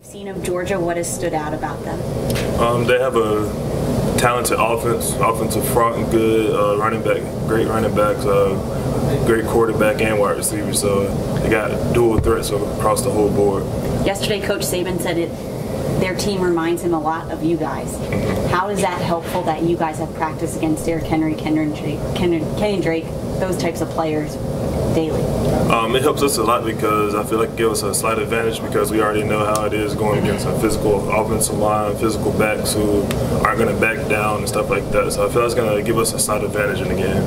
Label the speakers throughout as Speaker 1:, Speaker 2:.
Speaker 1: Seen of Georgia, what has stood out about them?
Speaker 2: They have a talented offensive front, and good running back, great running backs, great quarterback and wide receiver. So they got dual threats across the whole board.
Speaker 1: Yesterday, Coach Saban said their team reminds him a lot of you guys. How is that helpful that you guys have practiced against Derrick Henry, Kenny Drake, those types of players daily?
Speaker 2: It helps us a lot because I feel like it gives us a slight advantage because we already know how it is going against a physical offensive line, physical backs who aren't going to back down and stuff like that. So I feel like it's going to give us a slight advantage in the game.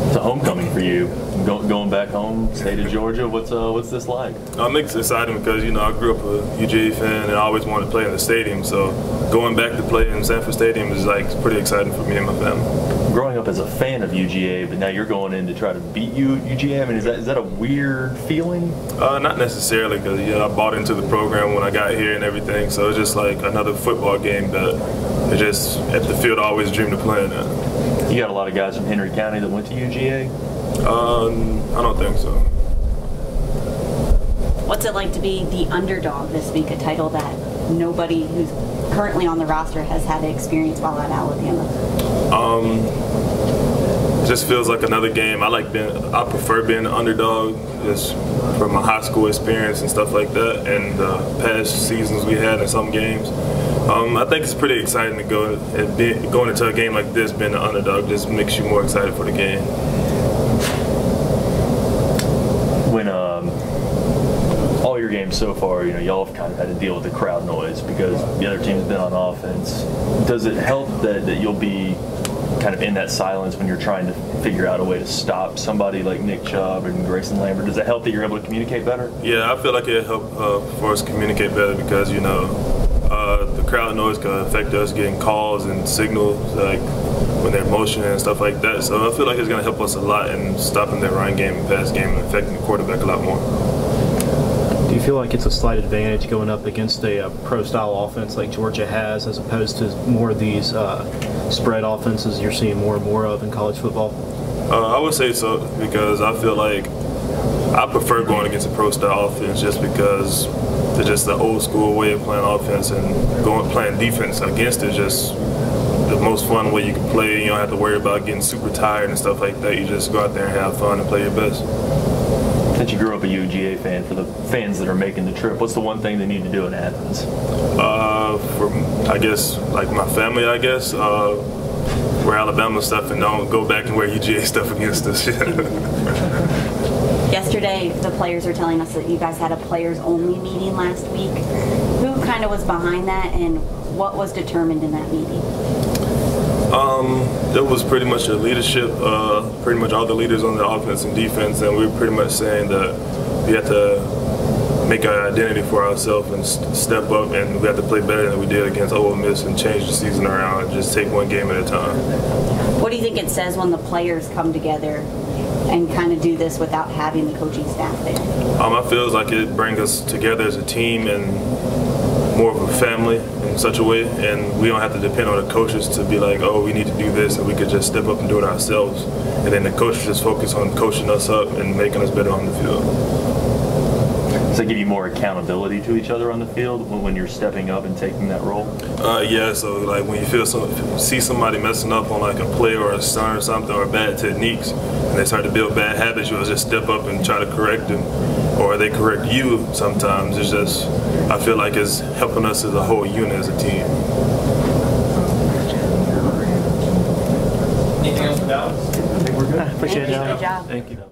Speaker 3: It's a homecoming for you. Going back home, state of Georgia. What's this like?
Speaker 2: It's exciting because I grew up a UGA fan and I always wanted to play in the stadium. So going back to play in Sanford Stadium is pretty exciting for me and my family.
Speaker 3: Growing up as a fan of UGA, but now you're going in to try to beat UGA. I mean, is that a weird feeling?
Speaker 2: Not necessarily, because I bought into the program when I got here and everything. So it's just like another football game that I just at the field I always dreamed of playing at.
Speaker 3: You got a lot of guys from Henry County that went to UGA?
Speaker 2: I don't think so.
Speaker 1: What's it like to be the underdog this week, a title that nobody who's currently on the roster has had to experience while at Alabama?
Speaker 2: It just feels like another game. I prefer being an underdog just from my high school experience and stuff like that, and past seasons we had in some games. I think it's pretty exciting to going into a game like this, being an underdog just makes you more excited for the game.
Speaker 3: When all your games so far, y'all have kind of had to deal with the crowd noise because the other team's been on offense. Does it help that you'll be kind of in that silence when you're trying to figure out a way to stop somebody like Nick Chubb and Grayson Lambert? Does it help that you're able to communicate better?
Speaker 2: Yeah, I feel like it helped for us to communicate better because the crowd noise can affect us getting calls and signals like when they're motioning and stuff like that. So I feel like it's going to help us a lot in stopping their run game and pass game and affecting the quarterback a lot more.
Speaker 4: Do you feel like it's a slight advantage going up against a pro-style offense like Georgia has as opposed to more of these spread offenses you're seeing more and more of in college football?
Speaker 2: I would say so because I feel like I prefer going against a pro-style offense just because it's just the old school way of playing offense, and playing defense against it just the most fun way you can play. You don't have to worry about getting super tired and stuff like that. You just go out there and have fun and play your best.
Speaker 3: Since you grew up a UGA fan, for the fans that are making the trip, what's the one thing they need to do in Athens?
Speaker 2: I guess, like my family, wear Alabama stuff and don't go back and wear UGA stuff against us.
Speaker 1: Yesterday, the players are telling us that you guys had a players-only meeting last week. Who kind of was behind that, and what was determined in that meeting?
Speaker 2: It was pretty much a leadership, pretty much all the leaders on the offense and defense, and we were pretty much saying that we had to make our identity for ourselves and step up, and we had to play better than we did against Ole Miss and change the season around and just take one game at a time.
Speaker 1: What do you think it says when the players come together and kind of do this without having the coaching staff there?
Speaker 2: I feel like it brings us together as a team and more of a family in such a way, and we don't have to depend on the coaches to be like, oh, we need to do this, and we could just step up and do it ourselves. And then the coaches just focus on coaching us up and making us better on the field.
Speaker 3: Does that give you more accountability to each other on the field when you're stepping up and taking that role?
Speaker 2: Yeah, so like when you see somebody messing up on like a play or a stunt or something, or bad techniques, and they start to build bad habits, you'll just step up and try to correct them, or they correct you sometimes. It's just, I feel like it's helping us as a whole unit, as a team.
Speaker 5: Anything else about?
Speaker 4: I think we're good.
Speaker 1: Appreciate it, John.
Speaker 4: Thank you.